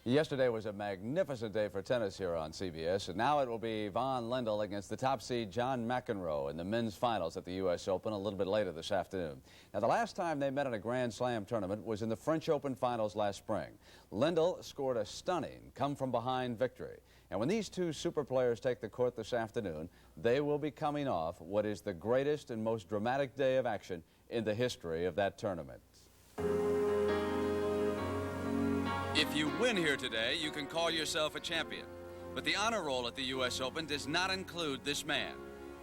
Yesterday was a magnificent day for tennis here on CBS, and now it will be Yvonne Lendl against the top seed John McEnroe in the men's finals at the U.S. Open a little bit later this afternoon. Now, the last time they met in a Grand Slam tournament was in the French Open finals last spring. Lendl scored a stunning come-from-behind victory. And when these two super players take the court this afternoon, they will be coming off what is the greatest and most dramatic day of action in the history of that tournament. If you win here today, you can call yourself a champion. But the honor roll at the U.S. Open does not include this man,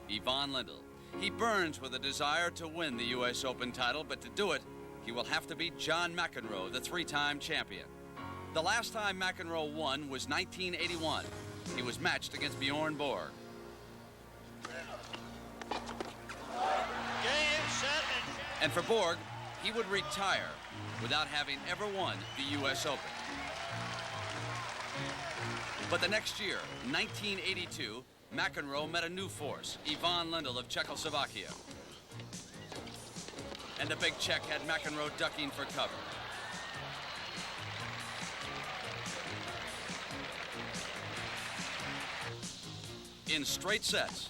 Yvonne Lendl. He burns with a desire to win the U.S. Open title, but to do it, he will have to beat John McEnroe, the three-time champion. The last time McEnroe won was 1981. He was matched against Bjorn Borg. And for Borg, he would retire without having ever won the U.S. Open. But the next year, 1982, McEnroe met a new force, Yvonne Lendl of Czechoslovakia. And the big Czech had McEnroe ducking for cover. In straight sets,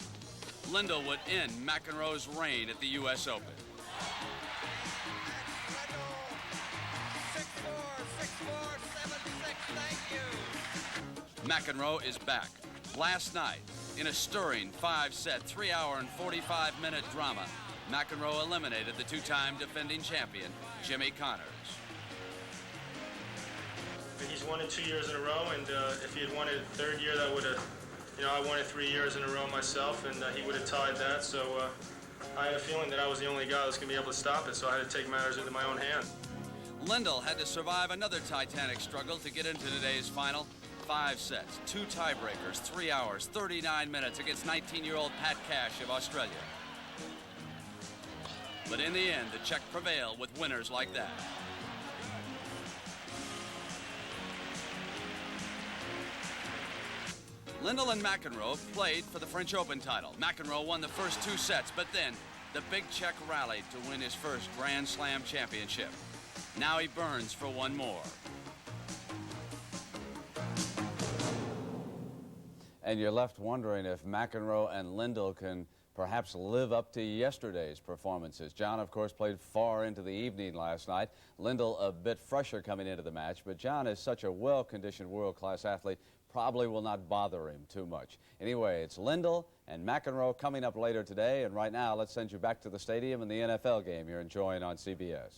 Lendl would end McEnroe's reign at the U.S. Open. 6-4, 6-4, 76, thank you. McEnroe is back. Last night, in a stirring 5-set, 3-hour and 45-minute drama, McEnroe eliminated the two-time defending champion, Jimmy Connors. He's won it 2 years in a row, and if he had won it a third year, that would have, I won it 3 years in a row myself, and he would have tied that. So I had a feeling that I was the only guy that's going to be able to stop it, so I had to take matters into my own hand. Lendl had to survive another titanic struggle to get into today's final. 5 sets, 2 tiebreakers, 3 hours, 39 minutes against 19-year-old Pat Cash of Australia. But in the end, the Czech prevailed with winners like that. Lendl and McEnroe played for the French Open title. McEnroe won the first 2 sets, but then the big Czech rallied to win his first Grand Slam championship. Now he burns for one more. And you're left wondering if McEnroe and Lendl can perhaps live up to yesterday's performances. John, of course, played far into the evening last night. Lendl a bit fresher coming into the match, but John is such a well-conditioned world-class athlete, probably will not bother him too much. Anyway, it's Lendl and McEnroe coming up later today, and right now let's send you back to the stadium and the NFL game you're enjoying on CBS.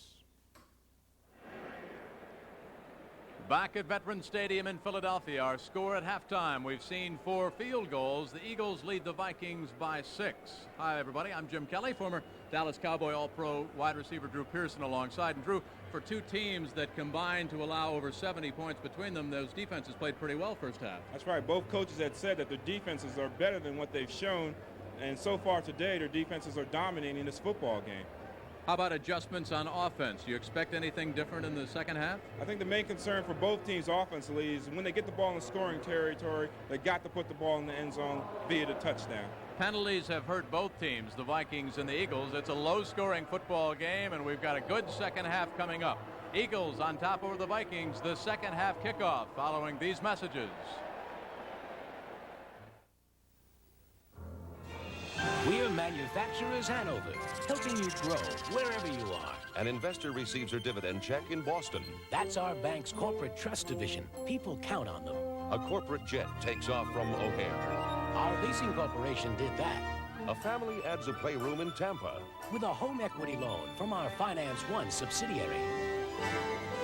Back at Veterans Stadium in Philadelphia, our score at halftime. We've seen 4 field goals. The Eagles lead the Vikings by 6. Hi, everybody. I'm Jim Kelly, former Dallas Cowboy All-Pro wide receiver Drew Pearson alongside. And Drew, for two teams that combined to allow over 70 points between them, those defenses played pretty well first half. That's right. Both coaches had said that their defenses are better than what they've shown. And so far today, their defenses are dominating this football game. How about adjustments on offense? Do you expect anything different in the second half? I think the main concern for both teams offensively is when they get the ball in scoring territory, they got to put the ball in the end zone via the touchdown. Penalties have hurt both teams, the Vikings and the Eagles. It's a low-scoring football game, and we've got a good second half coming up. Eagles on top over the Vikings, the second half kickoff following these messages. We're Manufacturers Hanover, helping you grow wherever you are. An investor receives her dividend check in Boston. That's our bank's corporate trust division. People count on them. A corporate jet takes off from O'Hare. Our leasing corporation did that. A family adds a playroom in Tampa. With a home equity loan from our Finance One subsidiary.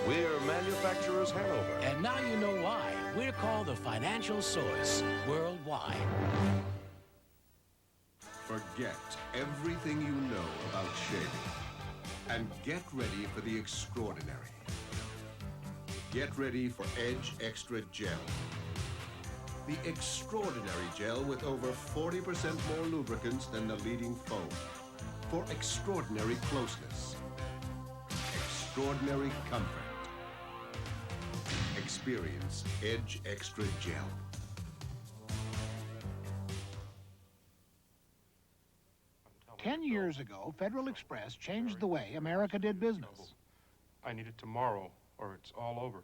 We're Manufacturers Hanover. And now you know why. We're called the financial source worldwide. Forget everything you know about shaving and get ready for the extraordinary. Get ready for Edge Extra Gel. The extraordinary gel with over 40% more lubricants than the leading foam. For extraordinary closeness. Extraordinary comfort. Experience Edge Extra Gel. 10 years ago, Federal Express changed the way America did business. I need it tomorrow, or it's all over.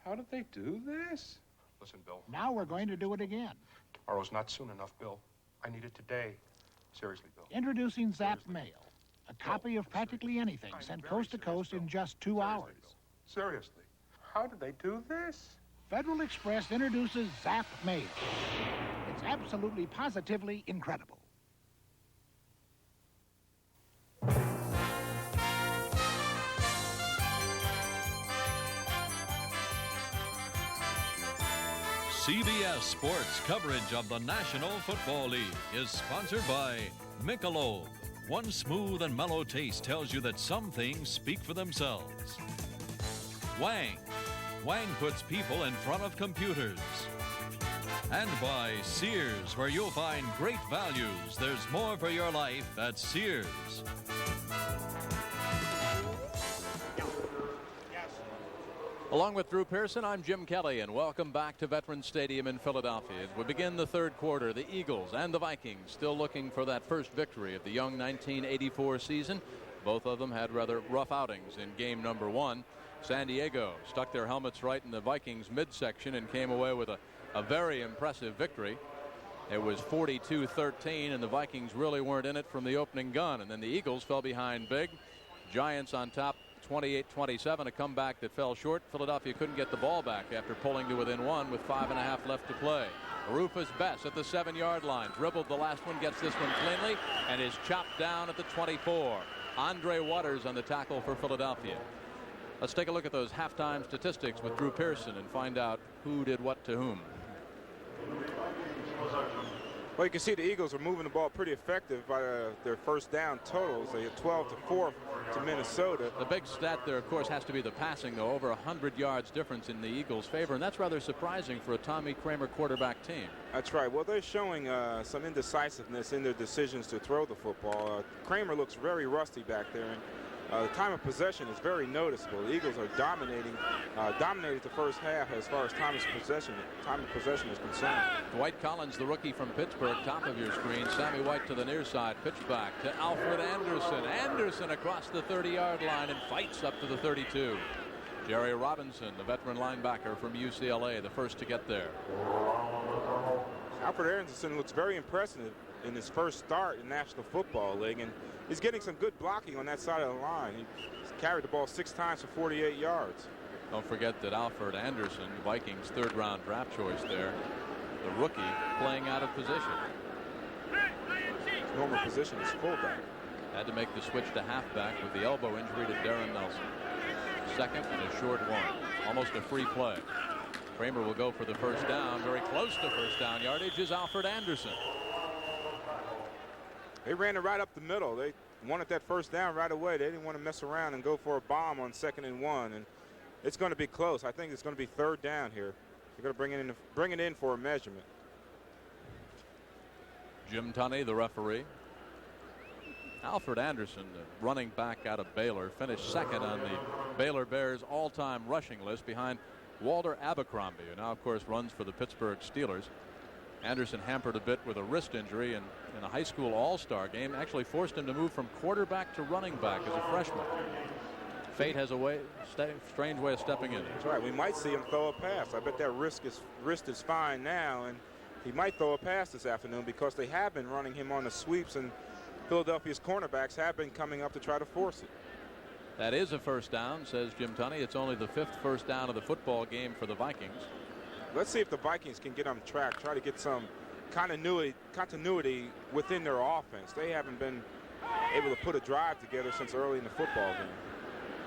How did they do this? Listen, Bill. Now we're going to do it again. Tomorrow's not soon enough, Bill. I need it today. Seriously, Bill. Introducing Zap Mail, a copy of practically anything sent coast to coast in just 2 hours. Seriously. How did they do this? Federal Express introduces Zap Mail. It's absolutely positively incredible. CBS Sports coverage of the National Football League is sponsored by Michelob. One smooth and mellow taste tells you that some things speak for themselves. Wang. Wang puts people in front of computers. And by Sears, where you'll find great values. There's more for your life at Sears. Along with Drew Pearson, I'm Jim Kelly, and welcome back to Veterans Stadium in Philadelphia. As we begin the third quarter, the Eagles and the Vikings still looking for that first victory of the young 1984 season. Both of them had rather rough outings in game number 1. San Diego stuck their helmets right in the Vikings midsection and came away with a very impressive victory. It was 42-13, and the Vikings really weren't in it from the opening gun. And then the Eagles fell behind big. Giants on top 28-27, a comeback that fell short. Philadelphia couldn't get the ball back after pulling to within 1 with 5.5 left to play. Rufus Bess at the 7-yard line. Dribbled the last one, gets this one cleanly, and is chopped down at the 24. Andre Waters on the tackle for Philadelphia. Let's take a look at those halftime statistics with Drew Pearson and find out who did what to whom. Well, you can see the Eagles are moving the ball pretty effective by their first down totals. They had 12-4 to Minnesota. The big stat there, of course, has to be the passing, though. Over 100 yards difference in the Eagles' favor, and that's rather surprising for a Tommy Kramer quarterback team. That's right. Well, they're showing some indecisiveness in their decisions to throw the football. Kramer looks very rusty back there, and the time of possession is very noticeable. The Eagles are dominated the first half as far as time of possession is concerned. Dwight Collins, the rookie from Pittsburgh, top of your screen. Sammy White to the near side, pitch back to Alfred Anderson. Anderson across the 30-yard line and fights up to the 32. Jerry Robinson, the veteran linebacker from UCLA, the first to get there. Alfred Anderson looks very impressive in his first start in National Football League, and he's getting some good blocking on that side of the line. He's carried the ball 6 times for 48 yards. Don't forget that Alfred Anderson, the Vikings' third-round draft choice there, the rookie, playing out of position. His normal position is fullback. Had to make the switch to halfback with the elbow injury to Darren Nelson. Second and a short one. Almost a free play. Kramer will go for the first down. Very close to first down yardage is Alfred Anderson. They ran it right up the middle. They wanted that first down right away. They didn't want to mess around and go for a bomb on 2nd and 1. And it's going to be close. I think it's going to be 3rd down here. They're going to bring it in for a measurement. Jim Tunney, the referee. Alfred Anderson, the running back out of Baylor, finished second on the Baylor Bears all-time rushing list behind Walter Abercrombie, who now, of course, runs for the Pittsburgh Steelers. Anderson hampered a bit with a wrist injury in a high school all-star game. Actually forced him to move from quarterback to running back as a freshman. Fate has a strange way of stepping in. That's right. We might see him throw a pass. I bet that wrist is fine now, and he might throw a pass this afternoon because they have been running him on the sweeps, and Philadelphia's cornerbacks have been coming up to try to force it. That is a first down, says Jim Tunney. It's only the 5th first down of the football game for the Vikings. Let's see if the Vikings can get on track, try to get some continuity within their offense. They haven't been able to put a drive together since early in the football game.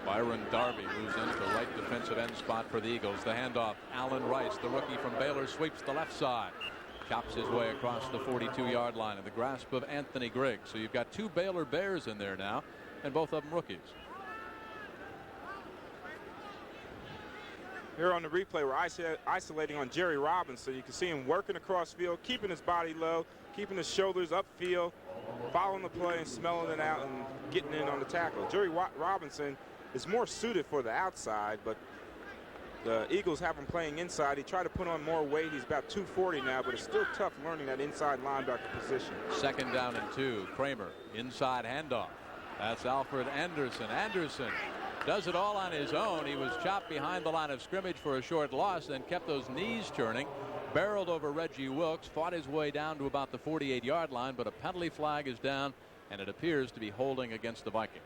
Byron Darby moves into the right defensive end spot for the Eagles. The handoff, Allen Rice, the rookie from Baylor, sweeps the left side. Chops his way across the 42-yard line in the grasp of Anthony Griggs. So you've got 2 Baylor Bears in there now, and both of them rookies. Here on the replay, we're isolating on Jerry Robinson. You can see him working across field, keeping his body low, keeping his shoulders upfield, following the play and smelling it out and getting in on the tackle. Jerry Robinson is more suited for the outside, but the Eagles have him playing inside. He tried to put on more weight. He's about 240 now, but it's still tough learning that inside linebacker position. 2nd down and 2. Kramer, inside handoff. That's Alfred Anderson. Anderson does it all on his own. He was chopped behind the line of scrimmage for a short loss, then kept those knees turning, barreled over Reggie Wilkes, fought his way down to about the 48-yard line, but a penalty flag is down, and it appears to be holding against the Vikings.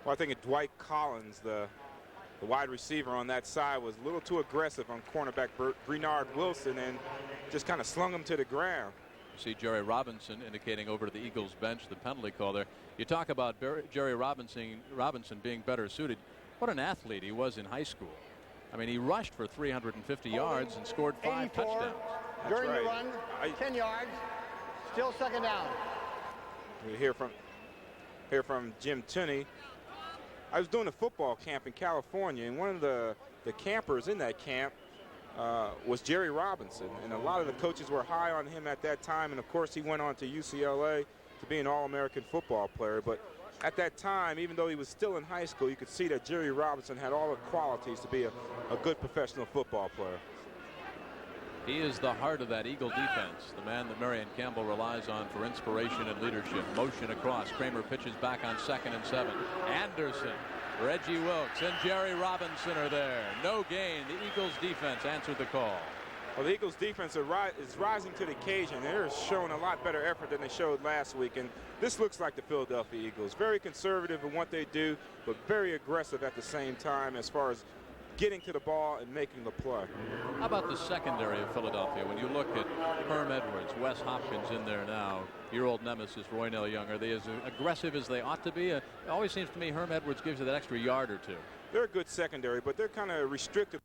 Well, I think Dwight Collins, the wide receiver on that side, was a little too aggressive on cornerback Bernard Wilson and just kind of slung him to the ground. You see Jerry Robinson indicating over to the Eagles bench the penalty call there. You talk about Jerry Robinson being better suited. What an athlete he was in high school. I mean, he rushed for 350 yards and scored 5 touchdowns. During the run, 10 yards, still second down. We hear from Jim Tunney. I was doing a football camp in California, and one of the campers in that camp was Jerry Robinson, and a lot of the coaches were high on him at that time, and of course he went on to UCLA to be an All-American football player. But at that time, even though he was still in high school, you could see that Jerry Robinson had all the qualities to be a good professional football player. He is the heart of that Eagle defense, the man that Marion Campbell relies on for inspiration and leadership. Motion across. Kramer pitches back on 2nd and 7. Anderson, Reggie Wilkes, and Jerry Robinson are there. No gain. The Eagles defense answered the call. Well, the Eagles defense is rising to the occasion. They're showing a lot better effort than they showed last week, and this looks like the Philadelphia Eagles. Very conservative in what they do, but very aggressive at the same time as far as getting to the ball and making the play. How about the secondary of Philadelphia? When you look at Herm Edwards, Wes Hopkins in there now, your old nemesis Roynell Young, are they as aggressive as they ought to be? It always seems to me Herm Edwards gives you that extra yard or two. They're a good secondary, but they're kind of restricted.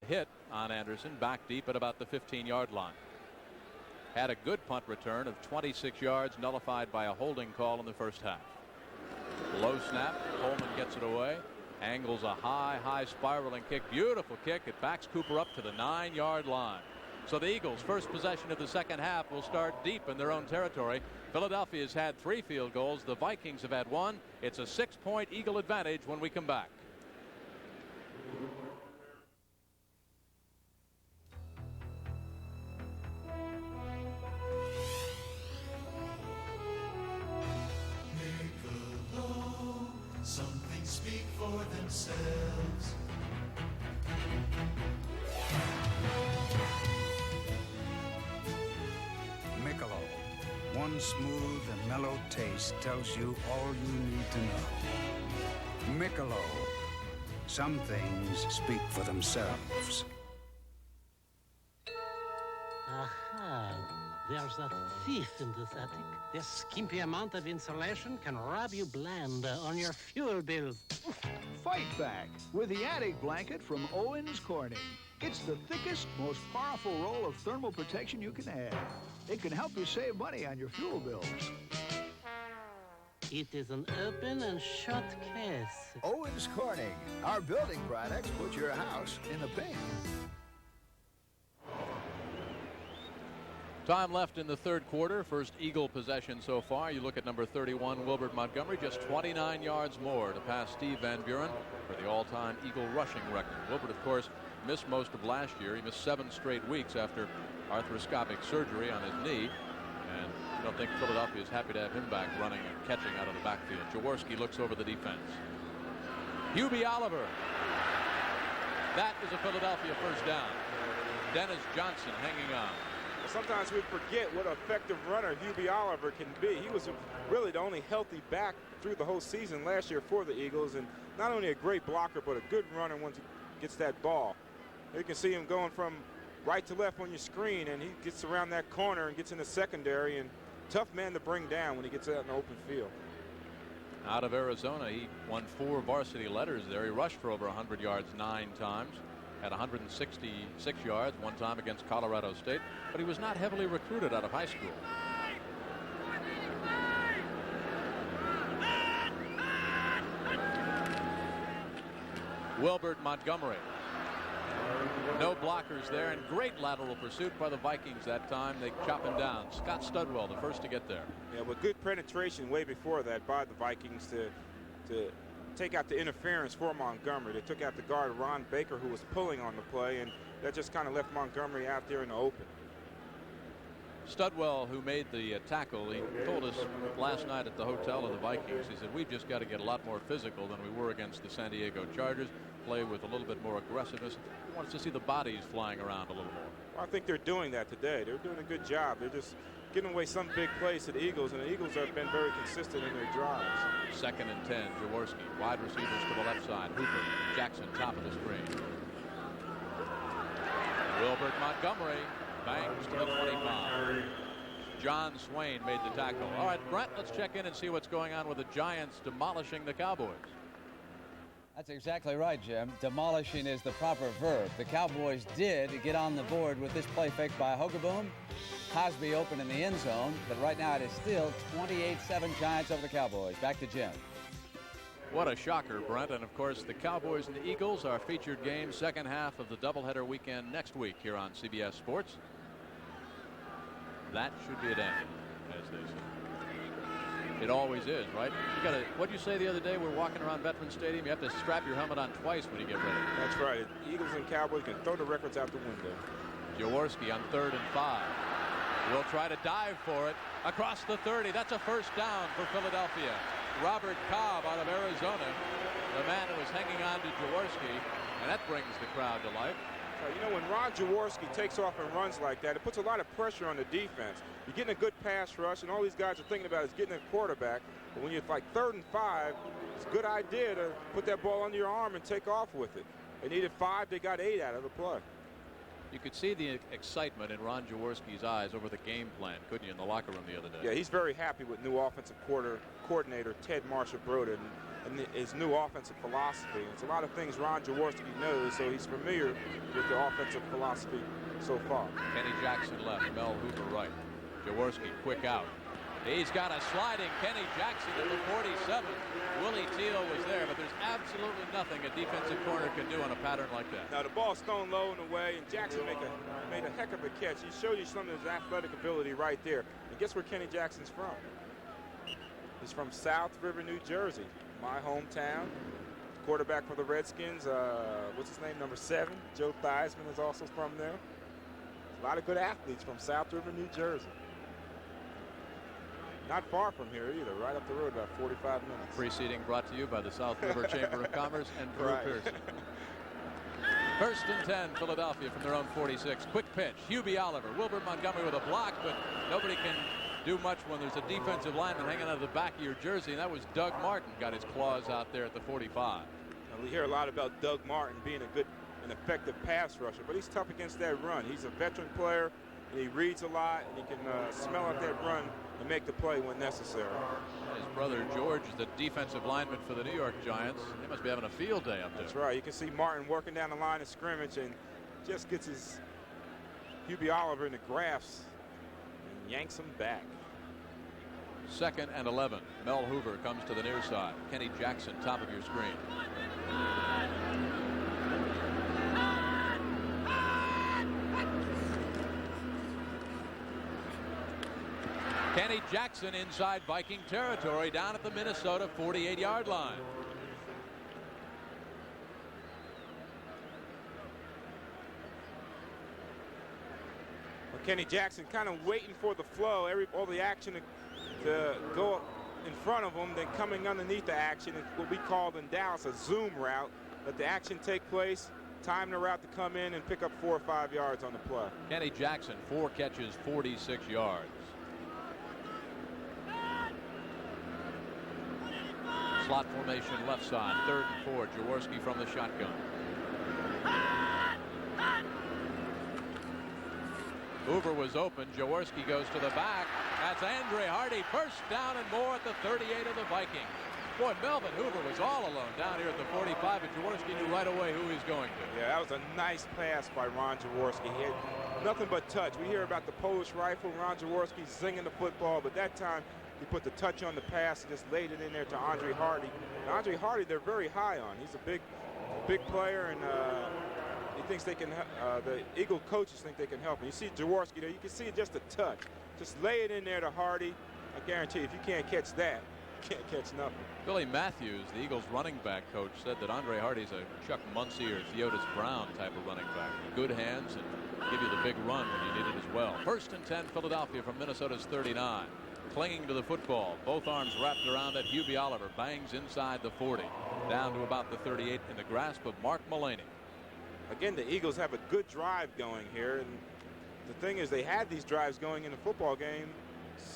Hit on Anderson back deep at about the 15-yard line. Had a good punt return of 26 yards, nullified by a holding call in the first half. Low snap. Coleman gets it away. Angles a high spiraling kick. Beautiful kick. It backs Cooper up to the 9-yard line. So the Eagles' first possession of the second half will start deep in their own territory. Philadelphia has had 3 field goals. The Vikings have had 1. It's a 6-point Eagle advantage when we come back. Something speak for themselves. Michelob, one smooth and mellow taste tells you all you need to know. Michelob, some things speak for themselves. Aha, there's a thief in this attic. This skimpy amount of insulation can rob you blind on your fuel bill. Fight back with the attic blanket from Owens Corning. It's the thickest, most powerful roll of thermal protection you can have. It can help you save money on your fuel bills. It is an open and shut case. Owens Corning. Our building products put your house in the pink. Time left in the third quarter. First Eagle possession so far. You look at number 31, Wilbert Montgomery, just 29 yards more to pass Steve Van Buren for the all-time Eagle rushing record. Wilbert, of course, missed most of last year. He missed 7 straight weeks after arthroscopic surgery on his knee. And I don't think Philadelphia is happy to have him back running and catching out of the backfield. Jaworski looks over the defense. Hubie Oliver. That is a Philadelphia first down. Dennis Johnson hanging on. Sometimes we forget what an effective runner Hubie Oliver can be. He was really the only healthy back through the whole season last year for the Eagles, and not only a great blocker, but a good runner once he gets that ball. You can see him going from right to left on your screen, and he gets around that corner and gets in the secondary, and tough man to bring down when he gets out in the open field. Out of Arizona, he won 4 varsity letters there. He rushed for over 100 yards 9 times. Had 166 yards one time against Colorado State, but he was not heavily recruited out of high school. Wilbert Montgomery. No blockers there, and great lateral pursuit by the Vikings that time. They chop him down. Scott Studwell, the first to get there. Yeah, but good penetration way before that by the Vikings to take out the interference for Montgomery. They took out the guard Ron Baker, who was pulling on the play, and that just kind of left Montgomery out there in the open. Studwell, who made the tackle, he told us last night at the hotel of the Vikings, he said, we've just got to get a lot more physical than we were against the San Diego Chargers, play with a little bit more aggressiveness. He wants to see the bodies flying around a little more. Well, I think they're doing that today. They're doing a good job. They're just giving away some big plays to the Eagles, and the Eagles have been very consistent in their drives. 2nd and 10, Jaworski, wide receivers to the left side. Hooper, Jackson, top of the screen. Wilbert Montgomery bangs to the 25. John Swain made the tackle. All right, Brent, let's check in and see what's going on with the Giants demolishing the Cowboys. That's exactly right, Jim. Demolishing is the proper verb. The Cowboys did get on the board with this play fake by Hogaboom. Cosby open in the end zone, but right now it is still 28-7 Giants over the Cowboys. Back to Jim. What a shocker, Brent. And of course, the Cowboys and the Eagles, our featured game, second half of the doubleheader weekend next week here on CBS Sports. That should be it ended, as they say. It always is, right? You gotta, what'd you say the other day? We're walking around Veterans Stadium. You have to strap your helmet on twice when you get ready. That's right. Eagles and Cowboys can throw the records out the window. Jaworski on 3rd and 5. Will try to dive for it across the 30. That's a first down for Philadelphia. Robert Cobb out of Arizona, the man who was hanging on to Jaworski, and that brings the crowd to life. You know, when Ron Jaworski takes off and runs like that, it puts a lot of pressure on the defense. You're getting a good pass rush, and all these guys are thinking about is getting a quarterback. But when you're like 3rd and 5, it's a good idea to put that ball under your arm and take off with it. They needed 5, they got 8 out of the play. You could see the excitement in Ron Jaworski's eyes over the game plan, couldn't you, in the locker room the other day? Yeah, he's very happy with new offensive coordinator Ted Marshall-Broden and his new offensive philosophy. It's a lot of things Ron Jaworski knows, so he's familiar with the offensive philosophy so far. Kenny Jackson left, Mel Hoover right. Jaworski quick out. He's got a sliding Kenny Jackson at the 47. Willie Teal was there, but there's absolutely nothing a defensive corner can do on a pattern like that. Now the ball's thrown low and away, and Jackson made a heck of a catch. He showed you some of his athletic ability right there. And guess where Kenny Jackson's from? He's from South River, New Jersey, my hometown. Quarterback for the Redskins, what's his name, number 7? Joe Theismann is also from there. A lot of good athletes from South River, New Jersey. Not far from here either, right up the road, about 45 minutes. Preceding brought to you by the South River Chamber of Commerce and Drew Pearson. 1st and 10, Philadelphia from their own 46. Quick pitch, Hubie Oliver, Wilbert Montgomery with a block, but nobody can do much when there's a defensive lineman hanging out of the back of your jersey, and that was Doug Martin, got his claws out there at the 45. Now, we hear a lot about Doug Martin being an effective pass rusher, but he's tough against that run. He's a veteran player, and he reads a lot, and he can smell out that run and make the play when necessary. His brother George is the defensive lineman for the New York Giants. They must be having a field day up there. That's right. You can see Martin working down the line of scrimmage and just gets his Hubie Oliver in the grafts and yanks him back. 2nd and 11. Mel Hoover comes to the near side. Kenny Jackson, top of your screen. Kenny Jackson inside Viking territory down at the Minnesota 48-yard line. Well, Kenny Jackson kind of waiting for the flow, all the action to go in front of him, then coming underneath the action. It's what we call in Dallas a zoom route. Let the action take place, time the route to come in and pick up 4 or 5 yards on the play. Kenny Jackson, 4 catches, 46 yards. Slot formation left side, 3rd and 4. Jaworski from the shotgun. Hoover was open. Jaworski goes to the back. That's Andre Hardy. First down and more at the 38 of the Vikings. Boy, Melvin Hoover was all alone down here at the 45, and Jaworski knew right away who he was going to. Yeah, that was a nice pass by Ron Jaworski. He had nothing but touch. We hear about the Polish rifle, Ron Jaworski zinging the football, but that time he put the touch on the pass and just laid it in there to Andre Hardy. And Andre Hardy, they're very high on. He's a big player, and he thinks they can. The Eagle coaches think they can help him. You see Jaworski there. You can see just a touch. Just lay it in there to Hardy. I guarantee you, if you can't catch that, you can't catch nothing. Billy Matthews, the Eagles running back coach, said that Andre Hardy's a Chuck Muncie or Theodis Brown type of running back. Good hands and give you the big run when you need it as well. 1st and 10, Philadelphia from Minnesota's 39. Clinging to the football, both arms wrapped around it. Hubie Oliver bangs inside the 40, down to about the 38 in the grasp of Mark Mullaney. Again, the Eagles have a good drive going here, and the thing is they had these drives going in the football game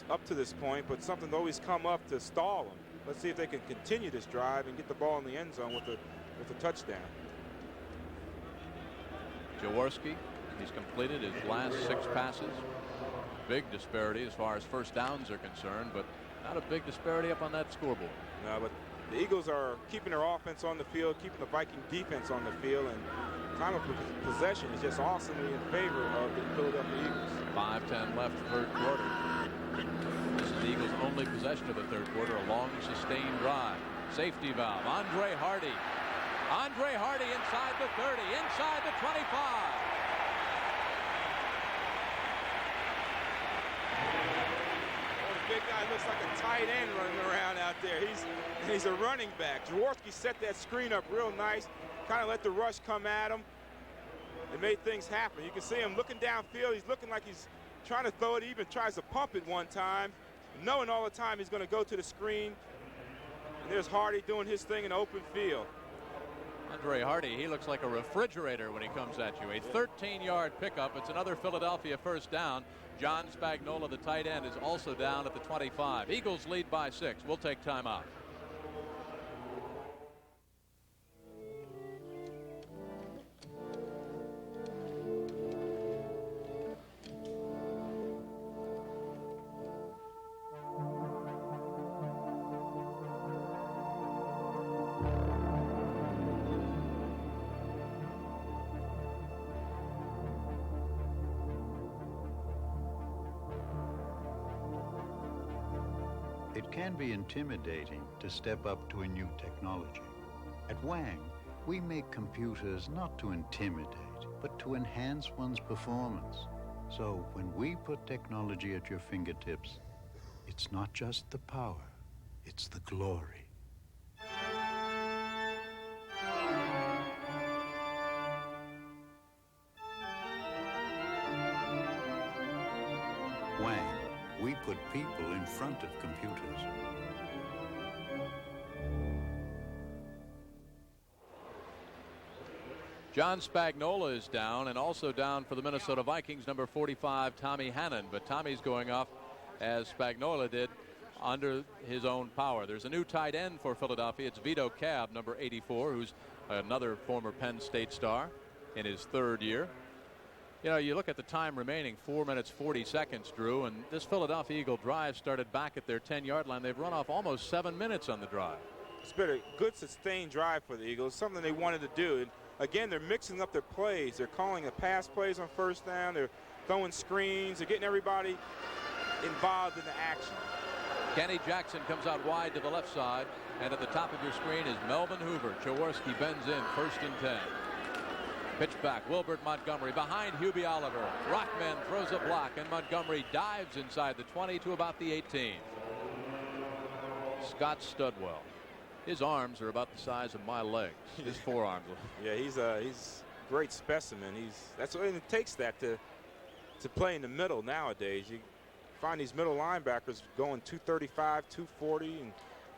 up to this point, but something's always come up to stall them. Let's see if they can continue this drive and get the ball in the end zone with a touchdown. Jaworski, he's completed his last 6 passes. Big disparity as far as first downs are concerned, but not a big disparity up on that scoreboard. No, but the Eagles are keeping their offense on the field, keeping the Viking defense on the field, and time of possession is just awesomely in favor of the Philadelphia Eagles. 5:10 left, 3rd quarter. This is the Eagles' only possession of the 3rd quarter, a long sustained drive. Safety valve, Andre Hardy. Andre Hardy inside the 30, inside the 25. Big guy looks like a tight end running around out there. He's a running back. Jaworski set that screen up real nice, kind of let the rush come at him. It made things happen. You can see him looking downfield. He's looking like he's trying to throw it. He even tries to pump it one time, knowing all the time he's going to go to the screen. And there's Hardy doing his thing in the open field. Andre Hardy, he looks like a refrigerator when he comes at you. A 13-yard pickup. It's another Philadelphia first down. John Spagnuolo, the tight end, is also down at the 25. Eagles lead by 6. We'll take time out. It can be intimidating to step up to a new technology. At Wang, we make computers not to intimidate, but to enhance one's performance. So when we put technology at your fingertips, it's not just the power, it's the glory. Wang. We put people in front of computers. John Spagnuolo is down, and also down for the Minnesota Vikings, number 45, Tommy Hannon. But Tommy's going off, as Spagnuolo did, under his own power. There's a new tight end for Philadelphia. It's Vito Cabb, number 84, who's another former Penn State star in his 3rd year. You know, you look at the time remaining, 4 minutes, 40 seconds, Drew, and this Philadelphia Eagle drive started back at their 10-yard line. They've run off almost 7 minutes on the drive. It's been a good sustained drive for the Eagles, something they wanted to do. And again, they're mixing up their plays. They're calling the pass plays on first down. They're throwing screens. They're getting everybody involved in the action. Kenny Jackson comes out wide to the left side, and at the top of your screen is Melvin Hoover. Jaworski bends in, 1st and 10. Pitch back, Wilbert Montgomery behind Hubie Oliver. Rockman throws a block, and Montgomery dives inside the 20 to about the 18. Scott Studwell. His arms are about the size of my legs. His forearms. Yeah, he's a great specimen. That's what it takes that to play in the middle nowadays. You find these middle linebackers going 235, 240, and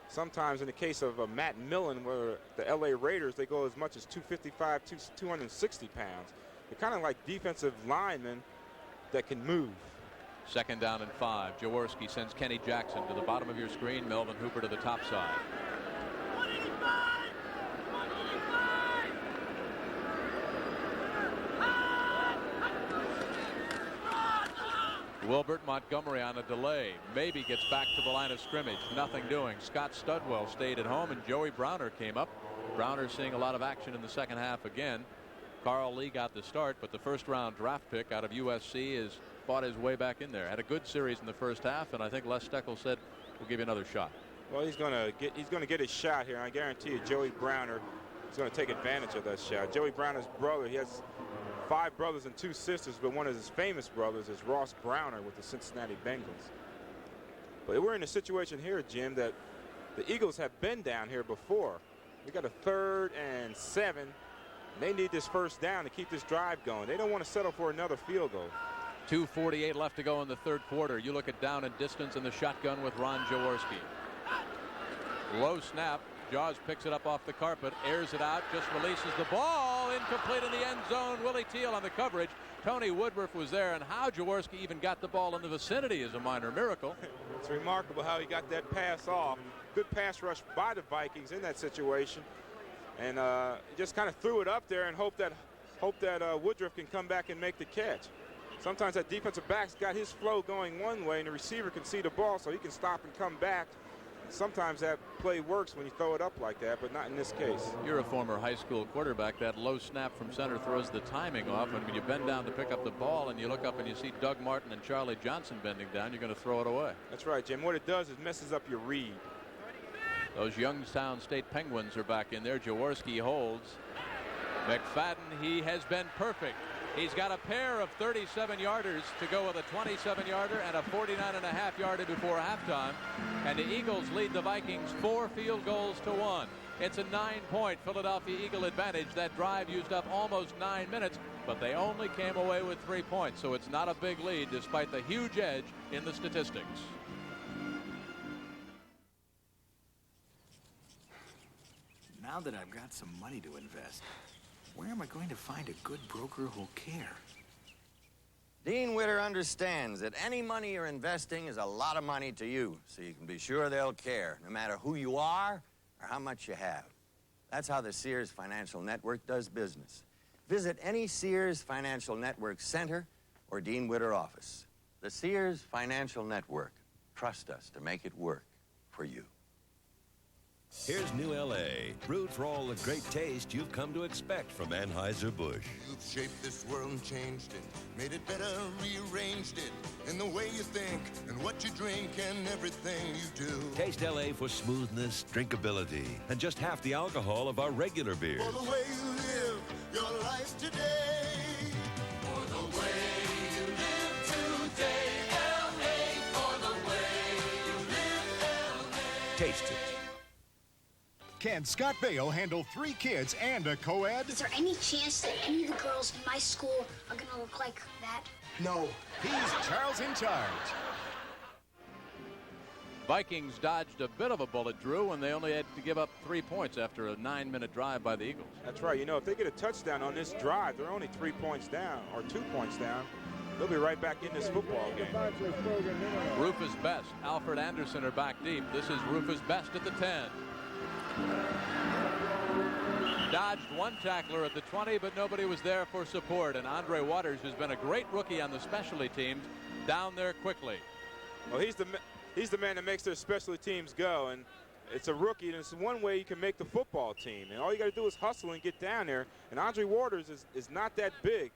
sometimes in the case of Matt Millen, where the LA Raiders, they go as much as 255, 260 pounds. They're kind of like defensive linemen that can move. 2nd down and 5. Jaworski sends Kenny Jackson to the bottom of your screen. Melvin Hooper to the top side. Wilbert Montgomery on a delay. Maybe gets back to the line of scrimmage. Nothing doing. Scott Studwell stayed at home, and Joey Browner came up. Browner seeing a lot of action in the 2nd half again. Carl Lee got the start, but the 1st-round draft pick out of USC has fought his way back in there. Had a good series in the 1st half, and I think Les Steckel said, we'll give you another shot. Well, he's going to get his shot here. I guarantee you, Joey Browner is going to take advantage of that shot. Joey Browner's brother, he has 5 brothers and 2 sisters, but one of his famous brothers is Ross Browner with the Cincinnati Bengals. But we're in a situation here, Jim, that the Eagles have been down here before. We got a 3rd and 7 They need this first down to keep this drive going. They don't want to settle for another field goal. 2:48 left to go in the third quarter. You look at down and distance in the shotgun with Ron Jaworski. Low snap. Jaws picks it up off the carpet, airs it out, just releases the ball, incomplete in the end zone. Willie Teal on the coverage. Tony Woodruff was there, and how Jaworski even got the ball in the vicinity is a minor miracle. It's remarkable how he got that pass off. Good pass rush by the Vikings in that situation, and just kind of threw it up there and hope that Woodruff can come back and make the catch. Sometimes that defensive back's got his flow going one way, and the receiver can see the ball so he can stop and come back. Sometimes that play works when you throw it up like that, but not in this case. You're a former high school quarterback. That low snap from center throws the timing off, and when you bend down to pick up the ball and you look up and you see Doug Martin and Charlie Johnson bending down, you're going to throw it away. That's right, Jim. What it does is messes up your read. Those Youngstown State Penguins are back in there. Jaworski holds. McFadden, he has been perfect. He's got a pair of 37-yarders to go with a 27-yarder and a 49.5-yarder before halftime. And the Eagles lead the Vikings 4 field goals to 1. It's a 9-point Philadelphia Eagle advantage. That drive used up almost 9 minutes, but they only came away with 3 points. So it's not a big lead despite the huge edge in the statistics. Now that I've got some money to invest, where am I going to find a good broker who'll care? Dean Witter understands that any money you're investing is a lot of money to you, so you can be sure they'll care, no matter who you are or how much you have. That's how the Sears Financial Network does business. Visit any Sears Financial Network center or Dean Witter office. The Sears Financial Network. Trust us to make it work for you. Here's New L.A., brewed for all the great taste you've come to expect from Anheuser-Busch. You've shaped this world and changed it, made it better, rearranged it, in the way you think and what you drink and everything you do. Taste L.A. for smoothness, drinkability, and just half the alcohol of our regular beers. For the way you live your life today. For the way you live today, L.A. For the way you live, L.A. Taste it. Can Scott Baio handle 3 kids and a co-ed? Is there any chance that any of the girls in my school are going to look like that? No. He's Charles in charge. Vikings dodged a bit of a bullet, Drew, when they only had to give up 3 points after a 9-minute drive by the Eagles. That's right. You know, if they get a touchdown on this drive, they're only 3 points down or 2 points down. They'll be right back in this football game. Rufus Best, Alfred Anderson are back deep. This is Rufus Best at the 10. Dodged one tackler at the 20, but nobody was there for support. And Andre Waters, who's been a great rookie on the specialty teams, down there quickly. Well, he's the man that makes their specialty teams go, and it's a rookie, and it's one way you can make the football team. And all you got to do is hustle and get down there. And Andre Waters is not that big.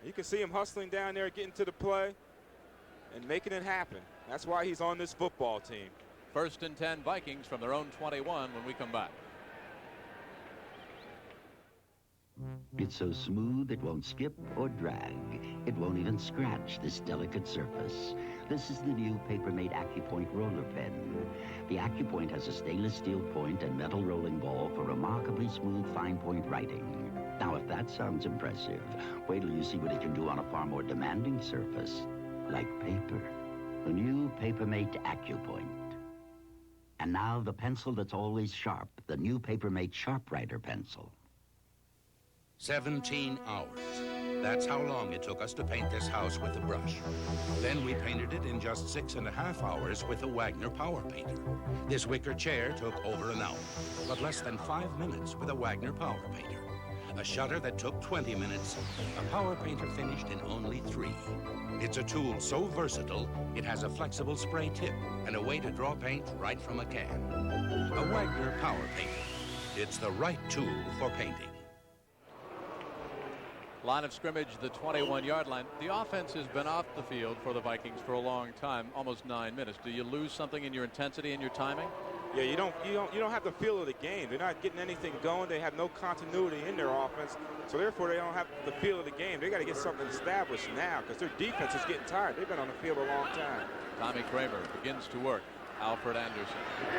You can see him hustling down there, getting to the play, and making it happen. That's why he's on this football team. 1st and 10 Vikings from their own 21 when we come back. It's so smooth it won't skip or drag. It won't even scratch this delicate surface. This is the new Papermate AccuPoint roller pen. The AccuPoint has a stainless steel point and metal rolling ball for remarkably smooth fine point writing. Now, if that sounds impressive, wait till you see what it can do on a far more demanding surface, like paper. The new Papermate AccuPoint. And now the pencil that's always sharp, the new Papermate SharpWriter pencil. 17 hours. That's how long it took us to paint this house with a brush. Then we painted it in just 6.5 hours with a Wagner Power Painter. This wicker chair took over an hour, but less than 5 minutes with a Wagner Power Painter. A shutter that took 20 minutes, a Power Painter finished in only 3. It's a tool so versatile, it has a flexible spray tip and a way to draw paint right from a can. A Wagner Power Painter. It's the right tool for painting. Line of scrimmage, the 21-yard line. The offense has been off the field for the Vikings for a long time, almost 9 minutes. Do you lose something in your intensity and your timing? Yeah, you don't have the feel of the game. They're not getting anything going. They have no continuity in their offense, so therefore they don't have the feel of the game. They got to get something established now because their defense is getting tired. They've been on the field a long time. Tommy Kramer begins to work. Alfred Anderson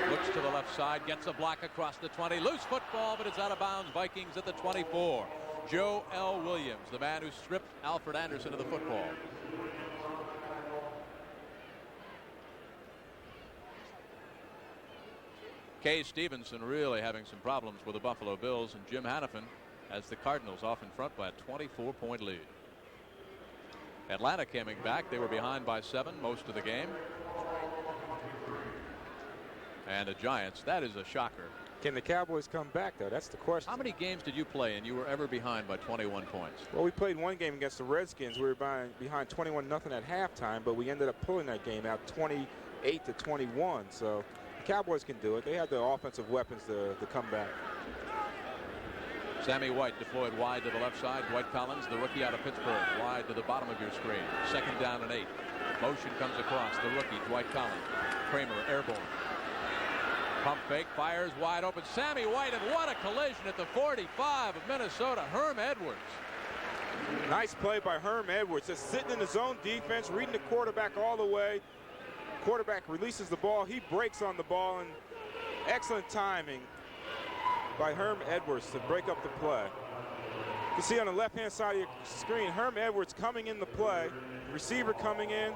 looks to the left side, gets a block across the 20. Loose football, but it's out of bounds. Vikings at the 24. Joe L. Williams, the man who stripped Alfred Anderson of the football. Kay Stevenson really having some problems with the Buffalo Bills, and Jim Hannafin has the Cardinals off in front by a 24-point lead. Atlanta coming back. They were behind by 7 most of the game. And the Giants, that is a shocker. Can the Cowboys come back, though? That's the question. How many games did you play and you were ever behind by 21 points? Well, we played one game against the Redskins. We were behind 21-0 at halftime, but we ended up pulling that game out 28-21. So the Cowboys can do it. They have the offensive weapons to come back. Sammy White deployed wide to the left side. Dwight Collins, the rookie out of Pittsburgh, wide to the bottom of your screen. 2nd down and 8. Motion comes across. The rookie, Dwight Collins. Kramer, airborne. Pump fake, fires wide open. Sammy White, and what a collision at the 45 of Minnesota. Herm Edwards. Nice play by Herm Edwards. Just sitting in his own defense, reading the quarterback all the way. Quarterback releases the ball. He breaks on the ball, and excellent timing by Herm Edwards to break up the play. You can see on the left-hand side of your screen, Herm Edwards coming in the play. Receiver coming in.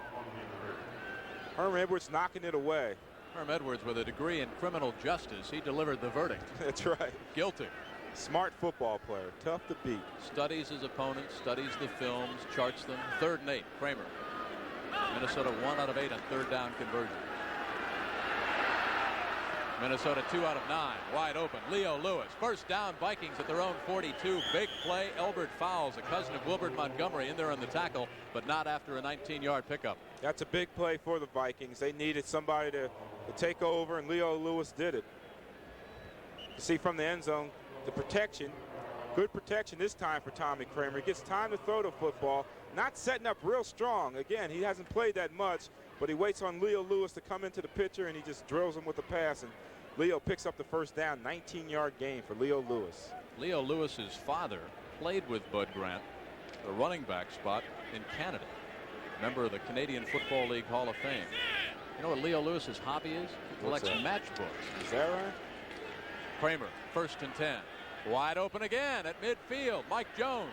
Herm Edwards knocking it away. Herm Edwards with a degree in criminal justice. He delivered the verdict. That's right. Guilty. Smart football player. Tough to beat. Studies his opponents, studies the films, charts them. 3rd and 8. Kramer. Minnesota 1 out of 8 on 3rd down conversion. Minnesota 2 out of 9. Wide open. Leo Lewis. 1st down, Vikings at their own 42. Big play. Elbert Fowles, a cousin of Wilbert Montgomery, in there on the tackle, but not after a 19-yard pickup. That's a big play for the Vikings. They needed somebody to take over, and Leo Lewis did it. You see from the end zone, the protection. Good protection this time for Tommy Kramer. He gets time to throw the football. Not setting up real strong. Again, he hasn't played that much, but he waits on Leo Lewis to come into the picture, and he just drills him with the pass. And Leo picks up the 1st down. 19-yard gain for Leo Lewis. Leo Lewis's father played with Bud Grant, the running back spot in Canada. Member of the Canadian Football League Hall of Fame. You know what Leo Lewis's hobby is? He collects matchbooks. Is that right? Kramer, 1st and 10. Wide open again at midfield. Mike Jones.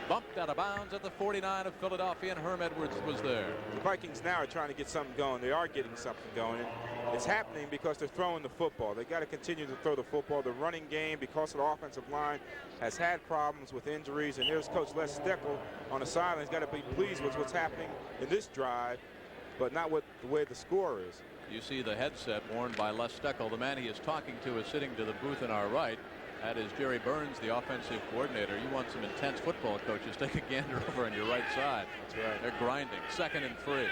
Bumped out of bounds at the 49 of Philadelphia, and Herm Edwards was there. The Vikings now are trying to get something going. They are getting something going. And it's happening because they're throwing the football. They got to continue to throw the football. The running game, because of the offensive line, has had problems with injuries. And there's Coach Les Steckel on the sideline. He's got to be pleased with what's happening in this drive, but not with the way the score is. You see the headset worn by Les Steckel. The man he is talking to is sitting to the booth in our right. That is Jerry Burns, the offensive coordinator. You want some intense football coaches, take a gander over on your right side. That's right. They're grinding. 2nd and 3.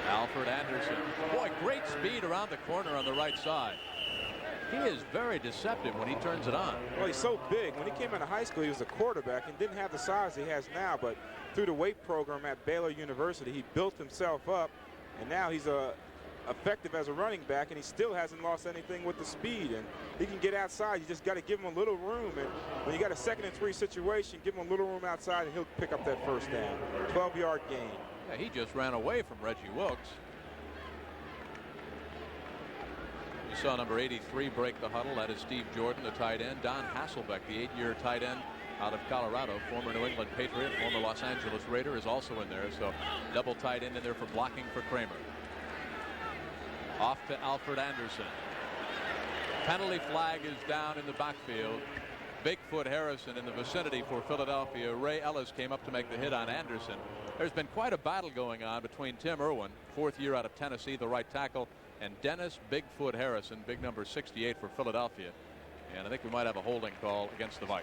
Alfred Anderson. Boy, great speed around the corner on the right side. He is very deceptive when he turns it on. Well, he's so big. When he came out of high school, he was a quarterback and didn't have the size he has now. But through the weight program at Baylor University, he built himself up, and now he's effective as a running back, and he still hasn't lost anything with the speed. And he can get outside. You just got to give him a little room. And when you got a 2nd and 3 situation, give him a little room outside, and he'll pick up that 1st down. 12-yard gain. Yeah, he just ran away from Reggie Wilkes. You saw number 83 break the huddle. That is Steve Jordan, the tight end. Don Hasselbeck, the 8-year tight end out of Colorado, former New England Patriot, former Los Angeles Raider, is also in there. So double tight end in there for blocking for Kramer. Off to Alfred Anderson. Penalty flag is down in the backfield. Bigfoot Harrison in the vicinity for Philadelphia. Ray Ellis came up to make the hit on Anderson. There's been quite a battle going on between Tim Irwin, 4th year out of Tennessee, the right tackle, and Dennis Bigfoot Harrison, big number 68 for Philadelphia. And I think we might have a holding call against the Vikes.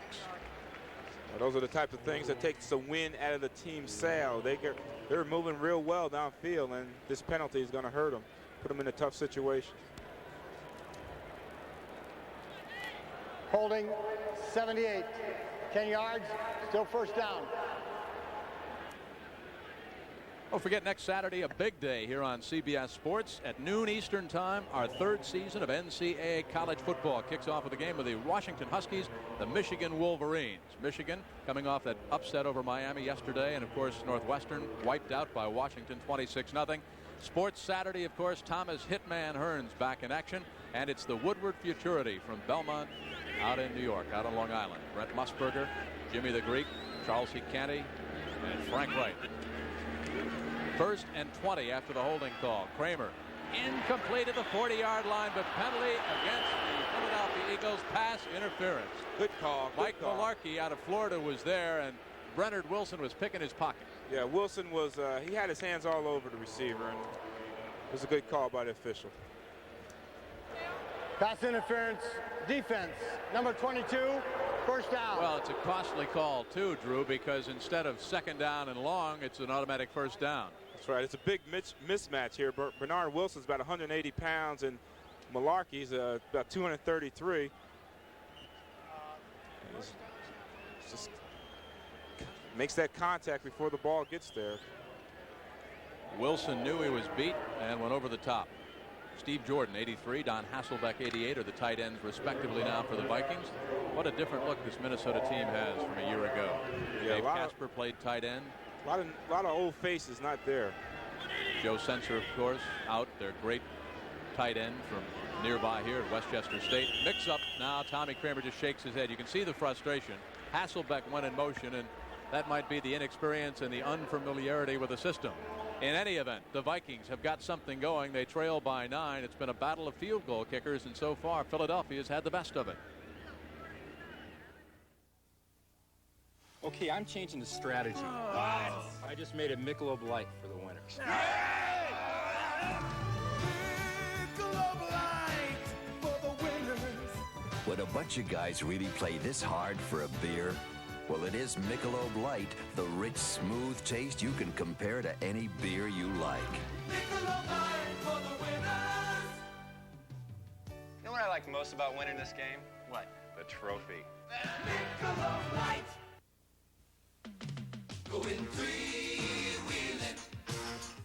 Well, those are the types of things that takes the wind out of the team's sail. They're moving real well downfield, and this penalty is going to hurt them, put them in a tough situation. Holding 78. 10 yards, still 1st down. Don't forget, next Saturday, a big day here on CBS Sports at noon Eastern Time. Our 3rd season of NCAA college football kicks off with a game with the Washington Huskies, the Michigan Wolverines. Michigan coming off that upset over Miami yesterday, and of course Northwestern wiped out by Washington 26-0. Sports Saturday, of course, Thomas Hitman Hearns back in action, And it's the Woodward Futurity from Belmont out in New York, out on Long Island. Brent Musburger, Jimmy the Greek, Charles C. Canty, and Frank Wright. 1st and 20 after the holding call. Kramer incomplete at the 40-yard line, but penalty against the Philadelphia Eagles. Pass interference. Good call. Mike Malarkey out of Florida was there, and Bernard Wilson was picking his pocket. Yeah, Wilson was, he had his hands all over the receiver, and it was a good call by the official. Pass interference, defense, number 22, first down. Well, it's a costly call, too, Drew, because instead of 2nd down and long, it's an automatic 1st down. That's right. It's a big mismatch here. Bernard Wilson's about 180 pounds, and Malarkey's about 233. It's just makes that contact before the ball gets there. Wilson knew he was beat and went over the top. Steve Jordan, 83, Don Hasselbeck, 88, are the tight ends respectively now for the Vikings. What a different look this Minnesota team has from a year ago. Yeah, Dave Casper played tight end. A lot of old faces not there. Joe Sensor, of course, out. Their great tight end from nearby here at Westchester State. Mix up now. Tommy Kramer just shakes his head. You can see the frustration. Hasselbeck went in motion, and that might be the inexperience and the unfamiliarity with the system. In any event, the Vikings have got something going. They trail by 9. It's been a battle of field goal kickers, and so far Philadelphia's had the best of it. Okay, I'm changing the strategy. I just made a Michelob Light for the winners. Would a bunch of guys really play this hard for a beer? Well, it is Michelob Light, the rich, smooth taste you can compare to any beer you like. Michelob Light for the winners. You know what I like most about winning this game? What? The trophy. Michelob Light. Going three-wheeling,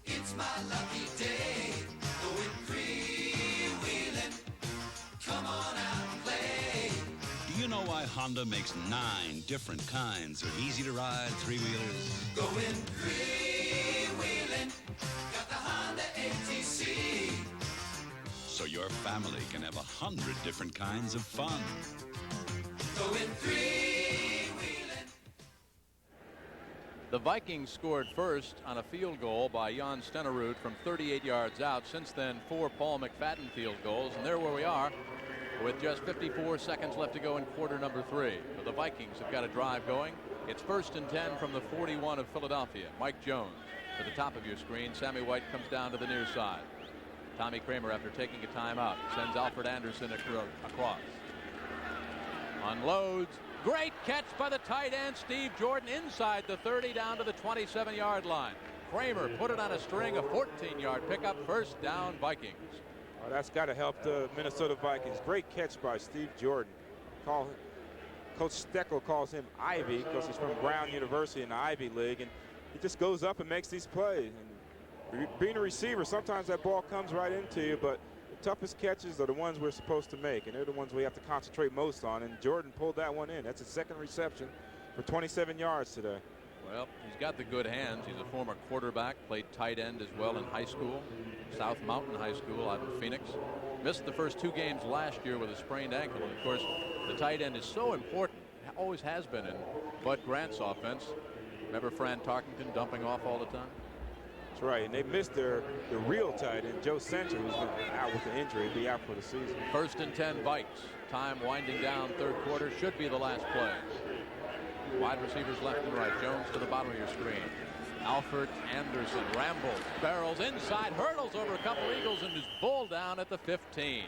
it's my lucky day. Going three-wheeling, come on out and play. Do you know why Honda makes 9 different kinds of easy-to-ride three-wheelers? Going three-wheeling, got the Honda ATC. So your family can have 100 different kinds of fun. Going three-wheeling. The Vikings scored first on a field goal by Jan Stenerud from 38 yards out. Since then, 4 Paul McFadden field goals, and there where we are with just 54 seconds left to go in quarter number 3. But the Vikings have got a drive going. It's 1st and 10 from the 41 of Philadelphia. Mike Jones to the top of your screen. Sammy White comes down to the near side. Tommy Kramer, after taking a timeout, sends Alfred Anderson across. Unloads. Great catch by the tight end Steve Jordan inside the 30 down to the 27-yard line. Kramer put it on a string, a 14-yard pickup, 1st down Vikings. Oh, that's got to help the Minnesota Vikings. Great catch by Steve Jordan. Coach Steckel calls him Ivy because he's from Brown University in the Ivy League, and he just goes up and makes these plays. And being a receiver, sometimes that ball comes right into you, but the toughest catches are the ones we're supposed to make, and they're the ones we have to concentrate most on, and Jordan pulled that one in. That's his 2nd reception for 27 yards today. Well, he's got the good hands. He's a former quarterback, played tight end as well in high school, South Mountain High School out in Phoenix. Missed the first 2 games last year with a sprained ankle, and of course the tight end is so important, always has been in Bud Grant's offense. Remember Fran Tarkenton dumping off all the time? That's right, and they missed the real tight end, Joe Sensor, who's been out with an injury. He'll be out for the season. 1st and 10 Vikes. Time winding down 3rd quarter. Should be the last play. Wide receivers left and right. Jones to the bottom of your screen. Alfred Anderson rambles, barrels inside, hurdles over a couple Eagles, and is bowled down at the 15.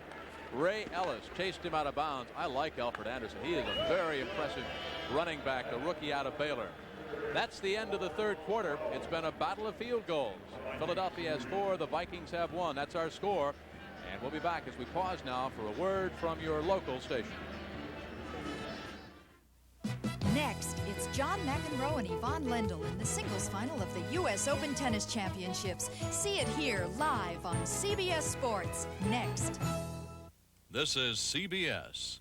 Ray Ellis chased him out of bounds. I like Alfred Anderson. He is a very impressive running back, a rookie out of Baylor. That's the end of the 3rd quarter. It's been a battle of field goals. Philadelphia has 4. The Vikings have 1. That's our score. And we'll be back as we pause now for a word from your local station. Next, it's John McEnroe and Yvonne Lendl in the singles final of the U.S. Open Tennis Championships. See it here live on CBS Sports. Next. This is CBS.